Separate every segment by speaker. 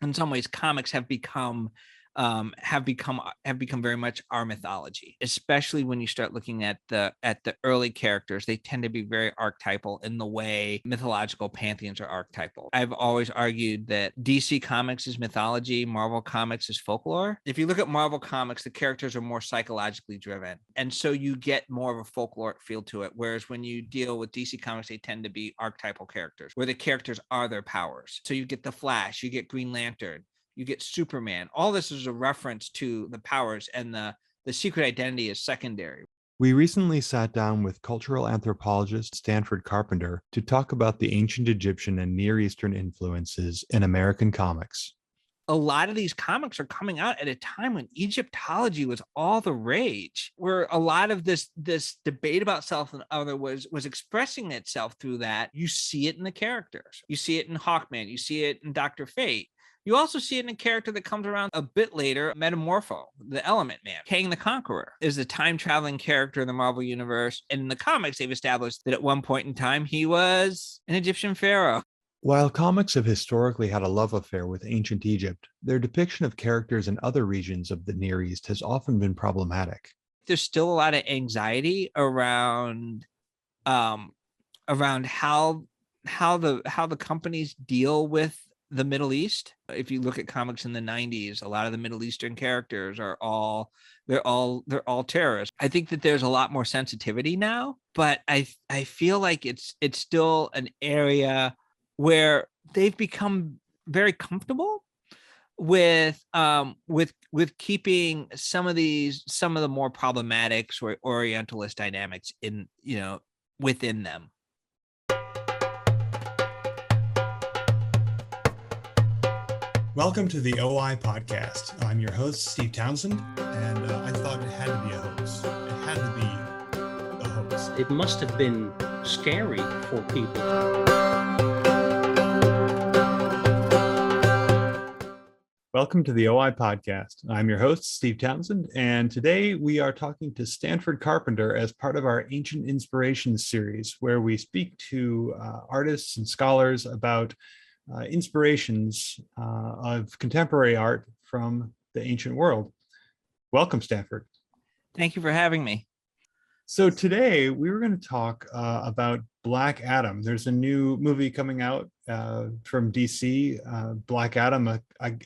Speaker 1: in some ways, comics have become very much our mythology, especially when you start looking at the early characters. They tend to be very archetypal in the way mythological pantheons are archetypal. I've always argued that DC Comics is mythology, Marvel Comics is folklore. If you look at Marvel Comics, the characters are more psychologically driven, and so you get more of a folkloric feel to it. Whereas when you deal with DC Comics, they tend to be archetypal characters, where the characters are their powers. So you get the Flash, you get Green Lantern, you get Superman. All this is a reference to the powers, and the secret identity is secondary.
Speaker 2: We recently sat down with cultural anthropologist Stanford Carpenter to talk about the ancient Egyptian and Near Eastern influences in American comics.
Speaker 1: A lot of these comics are coming out at a time when Egyptology was all the rage, where a lot of this debate about self and other was expressing itself through that. You see it in the characters. You see it in Hawkman. You see it in Dr. Fate. You also see it in a character that comes around a bit later, Metamorpho, the Element Man. Kang the Conqueror is a time-traveling character in the Marvel Universe. And in the comics, they've established that at one point in time, he was an Egyptian pharaoh.
Speaker 2: While comics have historically had a love affair with ancient Egypt, their depiction of characters in other regions of the Near East has often been problematic.
Speaker 1: There's still a lot of anxiety around how the companies deal with the Middle East. If you look at comics in the 90s, a lot of the Middle Eastern characters are all terrorists. I think that there's a lot more sensitivity now, but I feel like it's still an area where they've become very comfortable with keeping some of the more problematic sort of Orientalist dynamics within them.
Speaker 3: Welcome to the OI podcast. I'm your host, Steve Townsend, and I thought it had to be a hoax. It had to be a hoax.
Speaker 4: It must have been scary for people.
Speaker 2: Welcome to the OI podcast. I'm your host, Steve Townsend, and today we are talking to Stanford Carpenter as part of our Ancient Inspirations series, where we speak to artists and scholars about inspirations of contemporary art from the ancient world. Welcome, Stanford.
Speaker 1: Thank you for having me.
Speaker 2: So today we were going to talk about Black Adam. There's a new movie coming out from DC, Black Adam.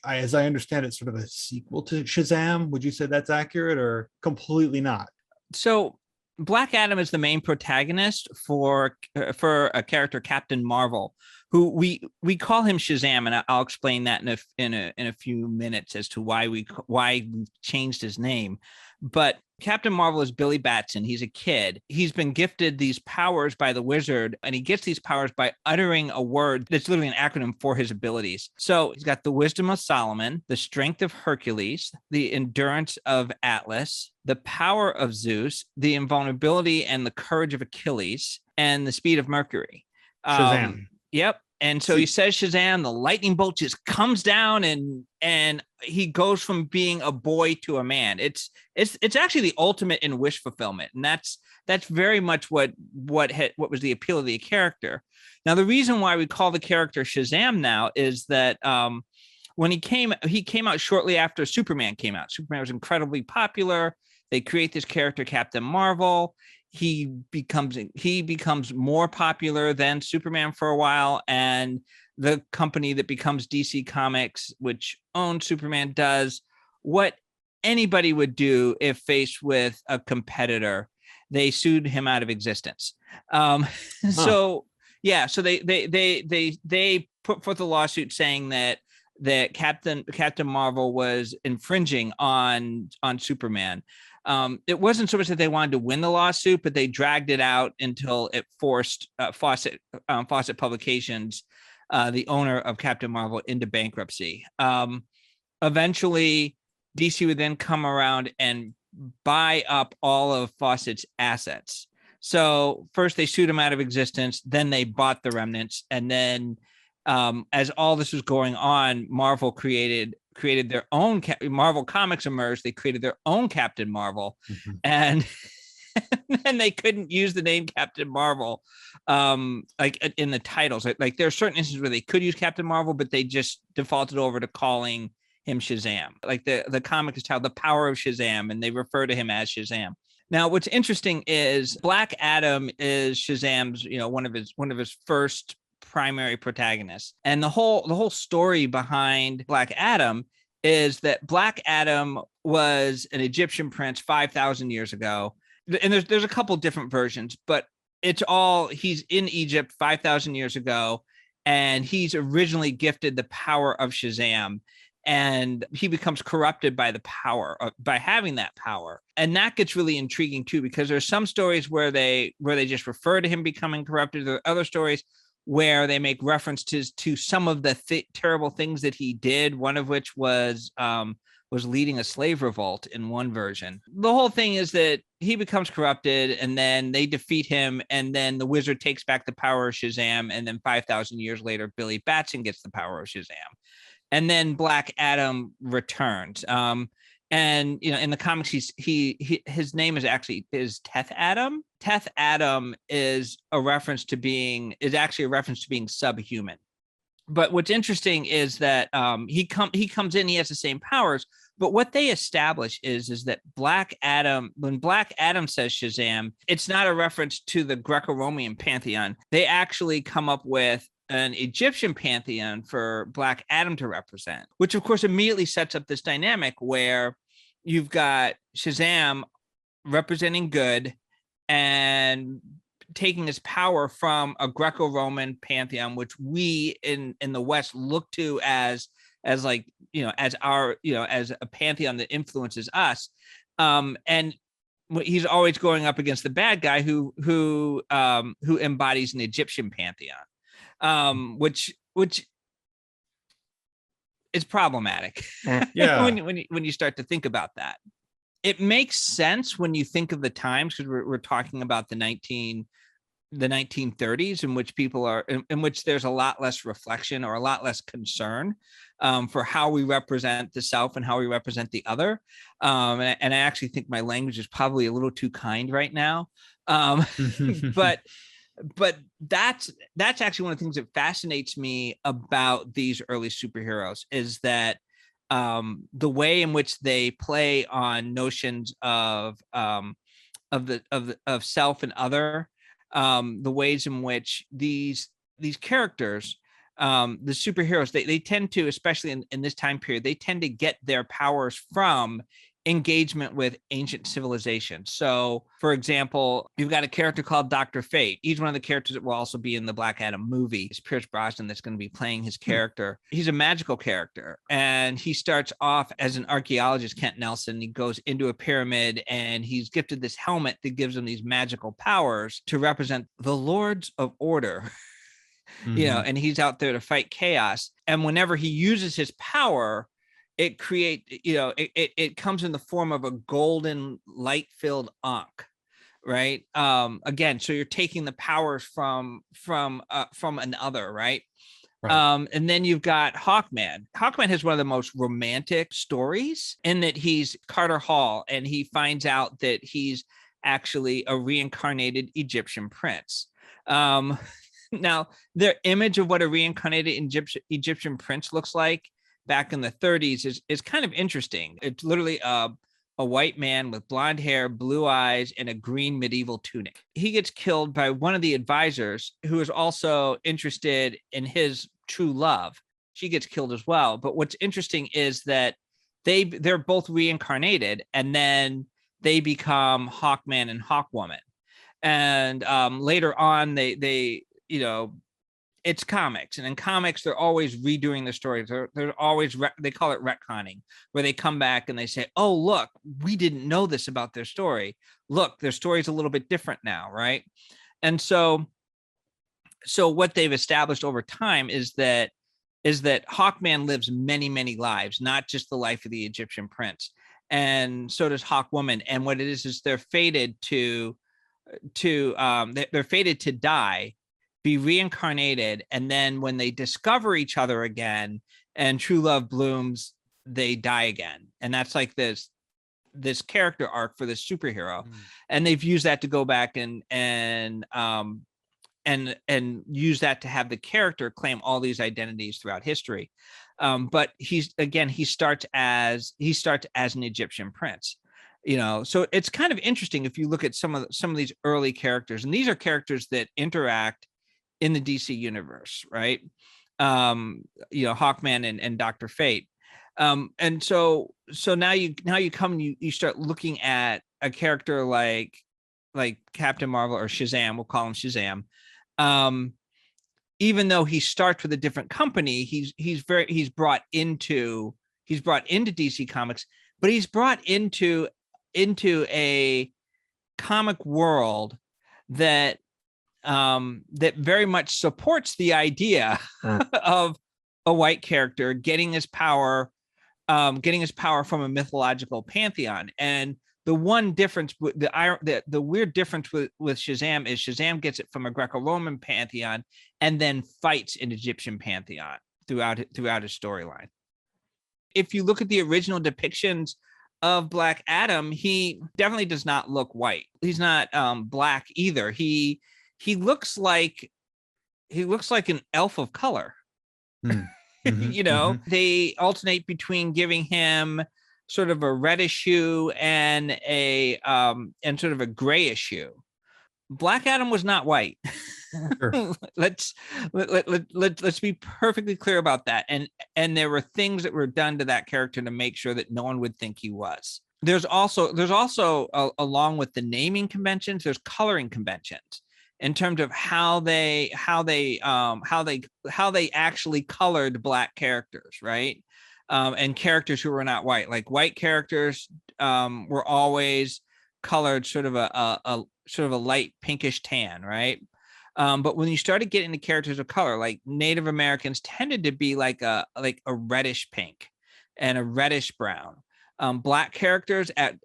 Speaker 2: As I understand it, sort of a sequel to Shazam. Would you say that's accurate or completely not?
Speaker 1: So Black Adam is the main protagonist for a character, Captain Marvel, who we call him Shazam, and I'll explain that in a few minutes as to why we've changed his name. But Captain Marvel is Billy Batson. He's a kid. He's been gifted these powers by the wizard, and he gets these powers by uttering a word that's literally an acronym for his abilities. So he's got the wisdom of Solomon, the strength of Hercules, the endurance of Atlas, the power of Zeus, the invulnerability and the courage of Achilles, and the speed of Mercury.
Speaker 2: Shazam.
Speaker 1: Yep. And so he says Shazam, the lightning bolt just comes down and he goes from being a boy to a man. It's actually the ultimate in wish fulfillment. And that's very much what was the appeal of the character. Now, the reason why we call the character Shazam now is that when he came out shortly after Superman came out. Superman was incredibly popular. They create this character, Captain Marvel. He becomes more popular than Superman for a while, and the company that becomes DC Comics, which owns Superman, does what anybody would do if faced with a competitor. They sued him out of existence. So they put forth a lawsuit saying that Captain Marvel was infringing on Superman. It wasn't so much that they wanted to win the lawsuit, but they dragged it out until it forced Fawcett Publications, the owner of Captain Marvel, into bankruptcy. Eventually, DC would then come around and buy up all of Fawcett's assets. So first they sued him out of existence, then they bought the remnants, and then as all this was going on, Marvel created their own Marvel Comics emerged. They created their own Captain Marvel, and and they couldn't use the name Captain Marvel, like in the titles. Like there are certain instances where they could use Captain Marvel, but they just defaulted over to calling him Shazam. Like the comic is titled The Power of Shazam, and they refer to him as Shazam. Now, what's interesting is Black Adam is Shazam's, one of his first primary protagonists. And the whole story behind Black Adam is that Black Adam was an Egyptian prince 5,000 years ago. And there's a couple different versions, but he's in Egypt 5,000 years ago, and he's originally gifted the power of Shazam. And he becomes corrupted by the power by having that power. And that gets really intriguing too, because there's some stories where they just refer to him becoming corrupted. There are other stories where they make references to some of the terrible things that he did. One of which was leading a slave revolt in one version. The whole thing is that he becomes corrupted, and then they defeat him, and then the wizard takes back the power of Shazam, and then 5,000 years later, Billy Batson gets the power of Shazam. And then Black Adam returns. And in the comics, his name is Teth Adam. Teth Adam is actually a reference to being subhuman. But what's interesting is that he comes in, he has the same powers. But what they establish is that Black Adam, when Black Adam says Shazam, it's not a reference to the Greco-Roman pantheon. They actually come up with an Egyptian pantheon for Black Adam to represent, which of course immediately sets up this dynamic where you've got Shazam representing good and taking his power from a Greco-Roman pantheon, which we in the West look to as like, as a pantheon that influences us. And he's always going up against the bad guy who embodies an Egyptian pantheon. Which is problematic.
Speaker 2: Yeah.
Speaker 1: when you start to think about that, it makes sense when you think of the times, because we're talking about the 1930s, in which there's a lot less reflection or a lot less concern for how we represent the self and how we represent the other. And I actually think my language is probably a little too kind right now. But that's actually one of the things that fascinates me about these early superheroes, is that the way in which they play on notions of self and other, the ways in which these characters, the superheroes, they tend to, especially in this time period, they tend to get their powers from engagement with ancient civilizations. So, for example, you've got a character called Dr. Fate. He's one of the characters that will also be in the Black Adam movie. It's Pierce Brosnan that's going to be playing his character. He's a magical character, and he starts off as an archaeologist, Kent Nelson. He goes into a pyramid, and he's gifted this helmet that gives him these magical powers to represent the Lords of Order. And he's out there to fight chaos. And whenever he uses his power, it comes in the form of a golden light-filled ankh, right? Again, so you're taking the powers from another, right? And then you've got Hawkman. Hawkman has one of the most romantic stories, in that he's Carter Hall, and he finds out that he's actually a reincarnated Egyptian prince. Now, their image of what a reincarnated Egyptian prince looks like back in the 30s is kind of interesting. It's literally a white man with blonde hair, blue eyes, and a green medieval tunic. He gets killed by one of the advisors, who is also interested in his true love. She gets killed as well. But what's interesting is that they're both reincarnated, and then they become Hawkman and Hawkwoman. And later on, they it's comics, and in comics they're always redoing the stories. They're always they call it retconning, where they come back and they say, oh, look, we didn't know this about their story. Look, their story's a little bit different now, right? And so what they've established over time is that Hawkman lives many, many lives, not just the life of the Egyptian prince. And so does Hawkwoman. And what it is they're fated to die, be reincarnated, and then when they discover each other again and true love blooms, they die again. And that's like this this character arc for this superhero. And they've used that to go back and use that to have the character claim all these identities throughout history. But he starts as an Egyptian prince, so it's kind of interesting if you look at some of these early characters, and these are characters that interact in the DC universe, right? Hawkman and Dr. Fate. And so now you come and you start looking at a character like Captain Marvel or Shazam. We'll call him Shazam. Even though he starts with a different company, he's brought into DC Comics, but he's brought into a comic world that very much supports the idea of a white character getting his power from a mythological pantheon. And the one difference, the weird difference with Shazam is Shazam gets it from a Greco-Roman pantheon and then fights an Egyptian pantheon throughout his storyline. If you look at the original depictions of Black Adam, he definitely does not look white. He's not black either. He looks like an elf of color.
Speaker 2: Mm-hmm.
Speaker 1: They alternate between giving him sort of a reddish hue and sort of a grayish hue. Black Adam was not white. Sure. Let's be perfectly clear about that. And there were things that were done to that character to make sure that no one would think he was. There's also along with the naming conventions, there's coloring conventions in terms of how they actually colored Black characters, right? And characters who were not white. Like white characters were always colored sort of a light pinkish tan, right? But when you started getting into characters of color, like Native Americans tended to be like a reddish pink and a reddish brown. Black characters at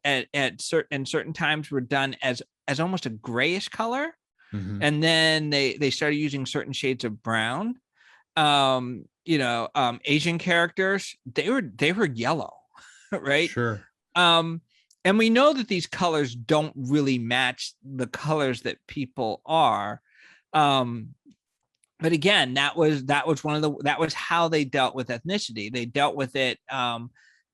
Speaker 1: certain times were done as almost a grayish color. Mm-hmm. And then they started using certain shades of brown. Asian characters, they were yellow, right?
Speaker 2: Sure.
Speaker 1: And we know that these colors don't really match the colors that people are. But again, that was how they dealt with ethnicity. They dealt with it.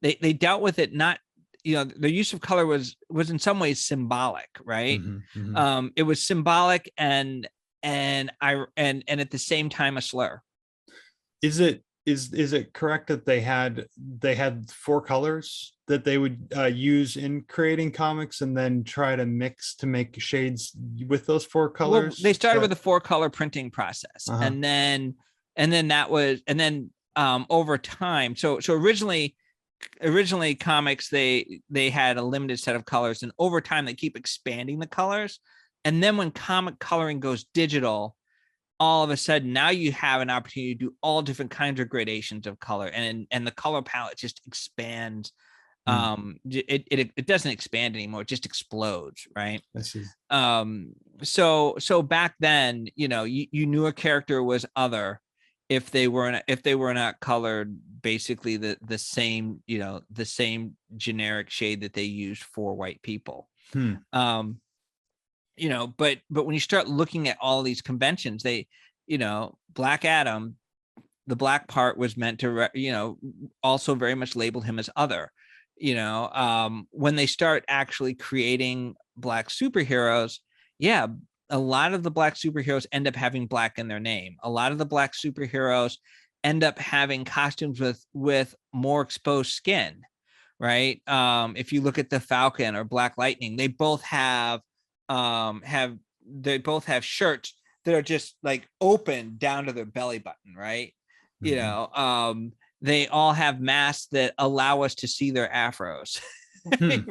Speaker 1: They dealt with it not. The use of color was in some ways symbolic, right? Mm-hmm, mm-hmm. It was symbolic and at the same time a slur.
Speaker 2: Is it correct that they had 4 colors that they would use in creating comics and then try to mix to make shades with those 4 colors?
Speaker 1: Well, they started with a 4-color printing process, uh-huh. and then over time. So originally comics they had a limited set of colors, and over time they keep expanding the colors. And then when comic coloring goes digital, all of a sudden now you have an opportunity to do all different kinds of gradations of color, and the color palette just expands. It doesn't expand anymore, it just explodes, right?
Speaker 2: I see.
Speaker 1: So back then, you knew a character was other if they were not colored basically the same generic shade that they used for white people. But when you start looking at all these conventions, Black Adam, the black part was meant to, also very much labeled him as other. When they start actually creating Black superheroes, a lot of the Black superheroes end up having Black in their name. A lot of the Black superheroes end up having costumes with more exposed skin, right? If you look at the Falcon or Black Lightning, they both have shirts that are just like open down to their belly button, right? Mm-hmm. They all have masks that allow us to see their afros.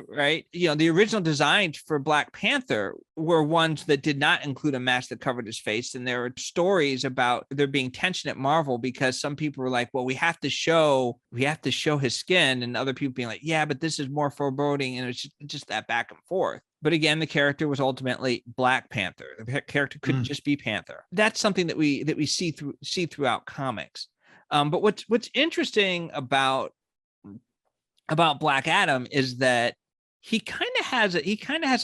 Speaker 1: Right? The original designs for Black Panther were ones that did not include a mask that covered his face. And there were stories about there being tension at Marvel because some people were like, well, we have to show his skin, and other people being like, yeah, but this is more foreboding. And it's just that back and forth. But again, the character was ultimately Black Panther. The character couldn't just be Panther. That's something that we see throughout comics. But what's interesting about Black Adam is that he kind of has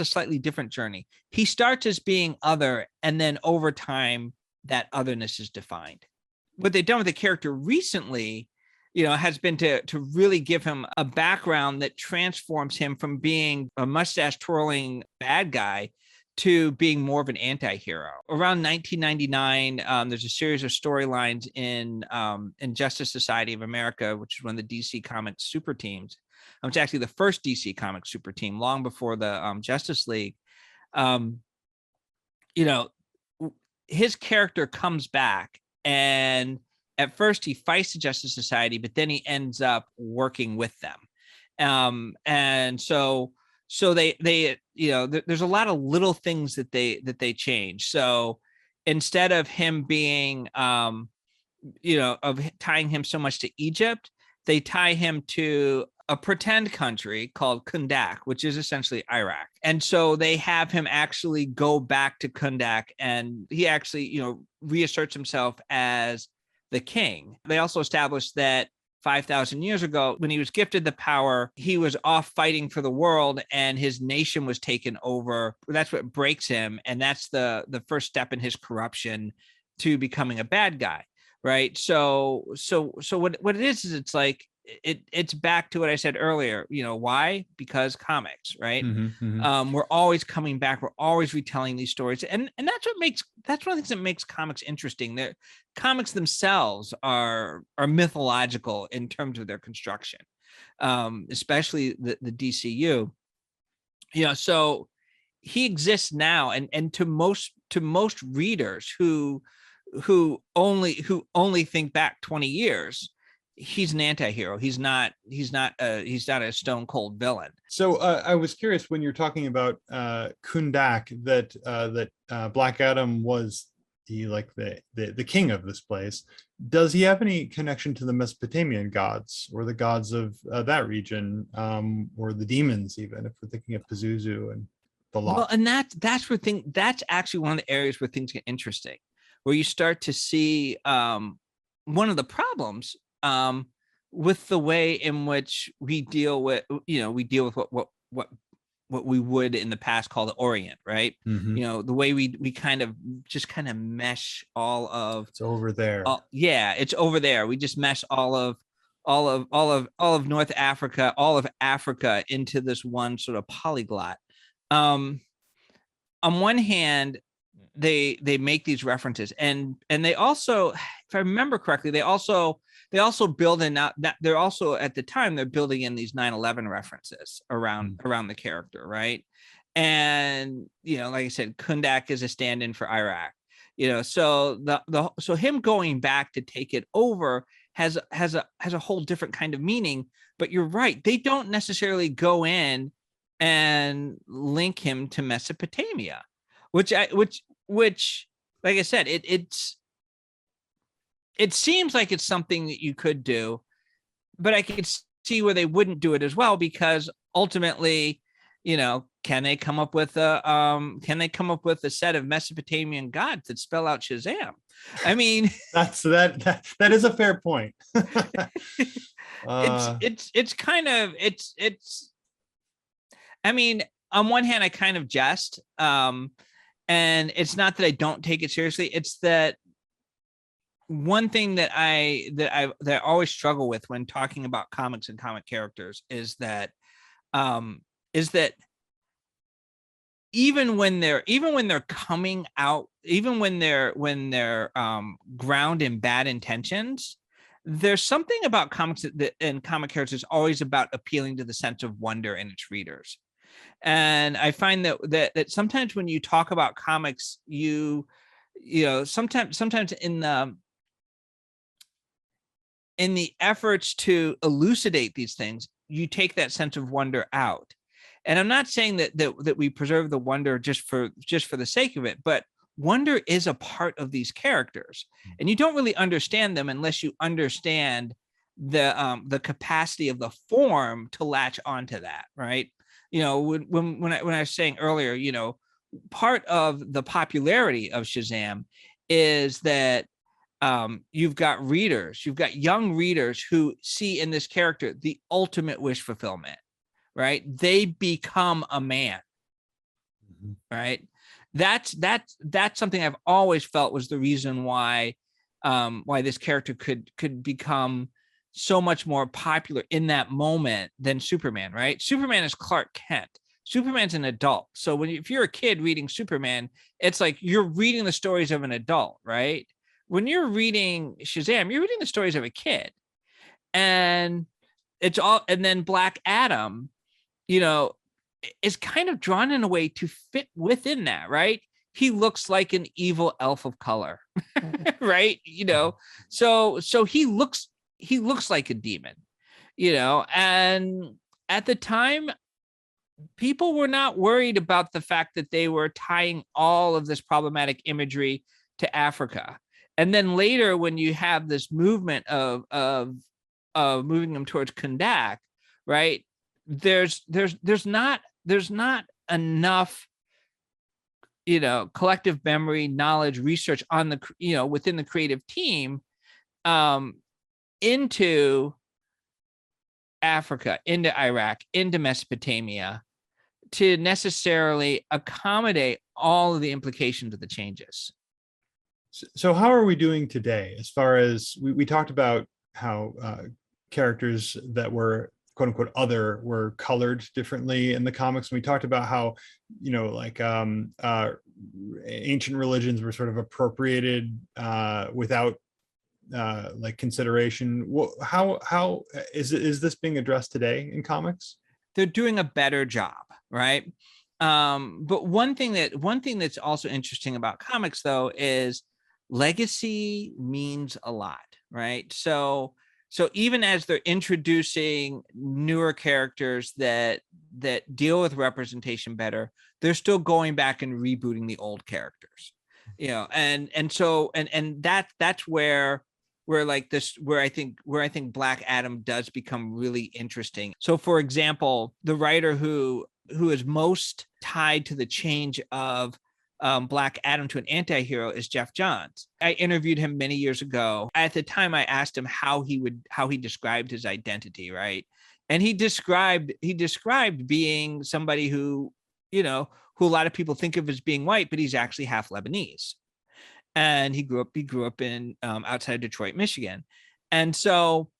Speaker 1: a slightly different journey. He starts as being other, and then over time that otherness is defined. What they've done with the character recently, has been to really give him a background that transforms him from being a mustache twirling bad guy to being more of an anti-hero. Around 1999, there's a series of storylines in Justice Society of America, which is one of the DC Comics super teams. It's actually the first DC Comics super team, long before the Justice League. His character comes back, and at first he fights the Justice Society, but then he ends up working with them. And so they there's a lot of little things that they change. So instead of him being of tying him so much to Egypt, they tie him to a pretend country called Kundak, which is essentially Iraq. And so they have him actually go back to Kundak, and he actually reasserts himself as the king. They also established that 5,000 years ago, when he was gifted the power, he was off fighting for the world, and his nation was taken over. That's what breaks him, and that's the first step in his corruption to becoming a bad guy, right? So what it is it's like it's back to what I said earlier. Why? Because comics, right? We're always coming back. We're always retelling these stories, and that's one of the things that makes comics interesting. Comics themselves are mythological in terms of their construction, especially the DCU. So he exists now, and to most readers who only think back 20 years, he's an anti-hero. He's not a stone cold villain.
Speaker 2: So I was curious, when you're talking about Kundak, that Black Adam was the king of this place. Does he have any connection to the Mesopotamian gods, or the gods of that region, or the demons, even if we're thinking of Pazuzu and the Lot?
Speaker 1: Well, and that's actually one of the areas where things get interesting, where you start to see one of the problems with the way in which we deal with what we would in the past call the Orient, right? The way we kind of mesh all of
Speaker 2: it's over there.
Speaker 1: It's over there. We just mesh all of North Africa, all of Africa into this one sort of polyglot. On one hand, they make these references, and they also, if I remember correctly, they also build in that they're also, at the time, they're building in these 9/11 references around the character, right? And like I said, Kundak is a stand-in for Iraq. So him going back to take it over has a whole different kind of meaning. But you're right, they don't necessarily go in and link him to Mesopotamia, which like I said, it seems like it's something that you could do, but I could see where they wouldn't do it as well, because ultimately, can they come up with a set of Mesopotamian gods that spell out Shazam? I mean,
Speaker 2: that is a fair point.
Speaker 1: I mean, on one hand, I kind of jest, and it's not that I don't take it seriously. It's that one thing that I always struggle with when talking about comics and comic characters is that even when they're coming out, even when they're ground in bad intentions, there's something about comics and comic characters always about appealing to the sense of wonder in its readers. And I find that sometimes when you talk about comics, sometimes in the efforts to elucidate these things, you take that sense of wonder out. And I'm not saying that we preserve the wonder just for the sake of it, but wonder is a part of these characters, and you don't really understand them unless you understand the capacity of the form to latch onto that, right? When I was saying earlier, part of the popularity of Shazam is that you've got young readers who see in this character the ultimate wish fulfillment, right? They become a man, right? That's something I've always felt was the reason why this character could become so much more popular in that moment than Superman, right? Superman is Clark Kent. Superman's an adult. So if you're a kid reading Superman, it's like you're reading the stories of an adult, right? When you're reading Shazam, you're reading the stories of a kid. And then Black Adam, is kind of drawn in a way to fit within that, right? He looks like an evil elf of color, right? So he looks like a demon, and at the time, people were not worried about the fact that they were tying all of this problematic imagery to Africa. And then later, when you have this movement of moving them towards Kundak, right? There's not enough, collective memory, knowledge, research on the, within the creative team, into Africa, into Iraq, into Mesopotamia, to necessarily accommodate all of the implications of the changes.
Speaker 2: So how are we doing today? As far as we talked about how characters that were quote unquote other were colored differently in the comics. And we talked about how, ancient religions were sort of appropriated without consideration. How is this being addressed today in comics?
Speaker 1: They're doing a better job, right? But one thing that's also interesting about comics, though, is legacy means a lot, right? So even as they're introducing newer characters that deal with representation better, they're still going back and rebooting the old characters, and that's where I think Black Adam does become really interesting. So, for example, the writer who is most tied to the change of Black Adam to an anti-hero is Jeff Johns. I interviewed him many years ago. At the time, I asked him how he described his identity, right? And he described being somebody who a lot of people think of as being white, but he's actually half Lebanese. And he grew up in outside Detroit, Michigan. And so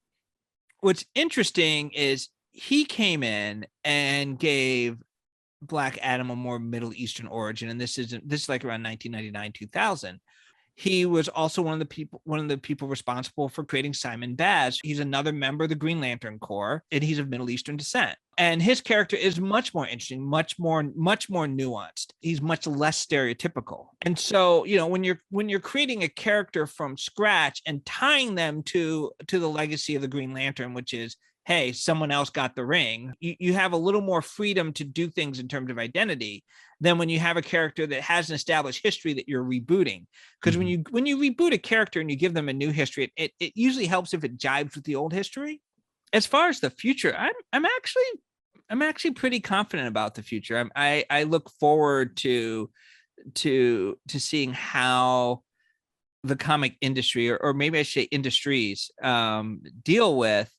Speaker 1: what's interesting is he came in and gave Black Adam a more Middle Eastern origin, and this is like around 1999, 2000. He was also one of the people responsible for creating Simon Baz. He's another member of the Green Lantern Corps, and he's of Middle Eastern descent. And his character is much more interesting, much more nuanced. He's much less stereotypical. And so, when you're creating a character from scratch and tying them to the legacy of the Green Lantern, which is, hey, someone else got the ring, you have a little more freedom to do things in terms of identity than when you have a character that has an established history that you're rebooting. Because when you reboot a character and you give them a new history, it usually helps if it jibes with the old history. As far as the future, I'm actually pretty confident about the future. I look forward to seeing how the comic industry, or maybe I should say industries, deal with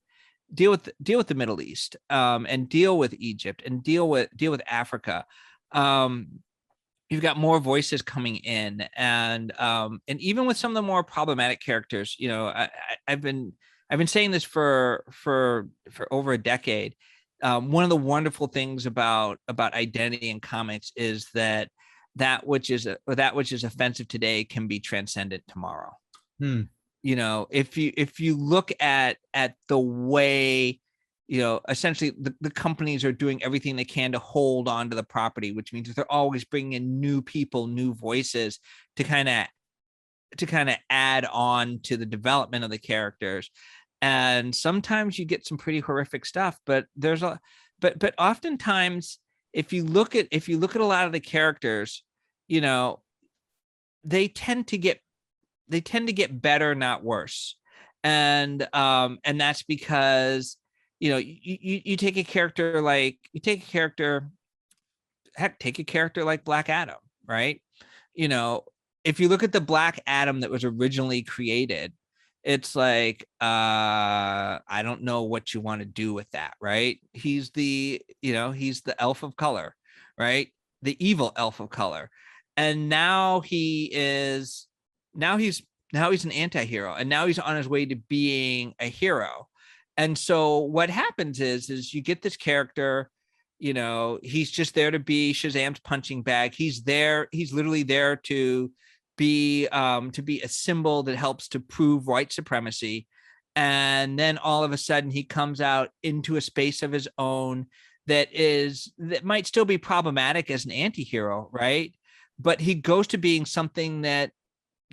Speaker 1: the Middle East, and deal with Egypt, and deal with Africa. You've got more voices coming in, and even with some of the more problematic characters, I've been saying this for over a decade. One of the wonderful things about identity in comics is that which is offensive today can be transcendent tomorrow. If you look at the way, essentially the companies are doing everything they can to hold on to the property, which means that they're always bringing in new people, new voices to kind of add on to the development of the characters. And sometimes you get some pretty horrific stuff, but but oftentimes if you look at a lot of the characters, they tend to get better, not worse. And that's because, you take a character like Black Adam, right? If you look at the Black Adam that was originally created, It's like, I don't know what you want to do with that, right? He's he's the elf of color, right? The evil elf of color. And now he's an anti-hero, and now he's on his way to being a hero. And so what happens is you get this character, he's just there to be Shazam's punching bag. He's literally there to be a symbol that helps to prove white supremacy. And then all of a sudden he comes out into a space of his own that might still be problematic as an anti-hero, right? But he goes to being something that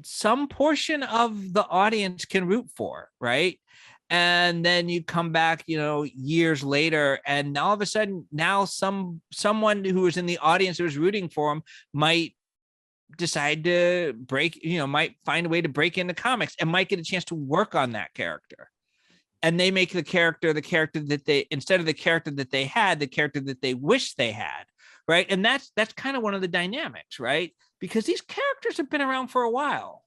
Speaker 1: some portion of the audience can root for, right? And then you come back, years later, and all of a sudden now someone who was in the audience who was rooting for him might decide to might find a way to break into comics and might get a chance to work on that character. And they make the character that they, instead of the character that they had, the character that they wish they had, right? And that's kind of one of the dynamics, right? Because these characters have been around for a while.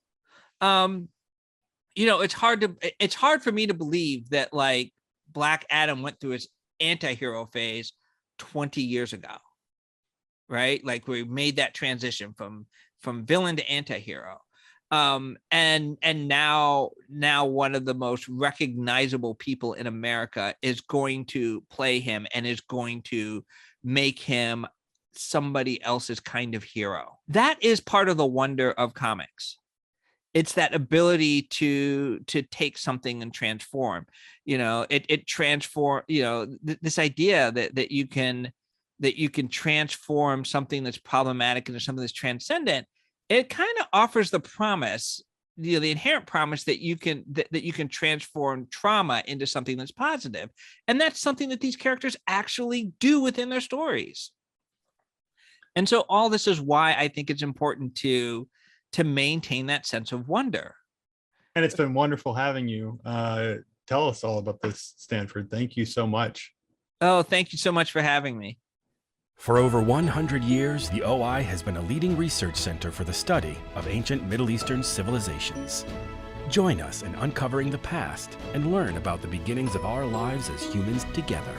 Speaker 1: It's hard for me to believe that like Black Adam went through his anti-hero phase 20 years ago, right? Like we made that transition from villain to anti-hero. And now one of the most recognizable people in America is going to play him and is going to make him somebody else's kind of hero. That is part of the wonder of comics. It's that ability to take something and transform. It transform. This idea that you can transform something that's problematic into something that's transcendent. It kind of offers the promise, the inherent promise that you can transform trauma into something that's positive, and that's something that these characters actually do within their stories. And so all this is why I think it's important to maintain that sense of wonder.
Speaker 2: And it's been wonderful having you. Tell us all about this, Stanford. Thank you so much.
Speaker 1: Oh, thank you so much for having me.
Speaker 5: For over 100 years, the OI has been a leading research center for the study of ancient Middle Eastern civilizations. Join us in uncovering the past and learn about the beginnings of our lives as humans together.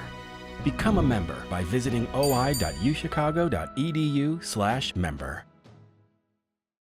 Speaker 5: Become a member by visiting oi.uchicago.edu/member.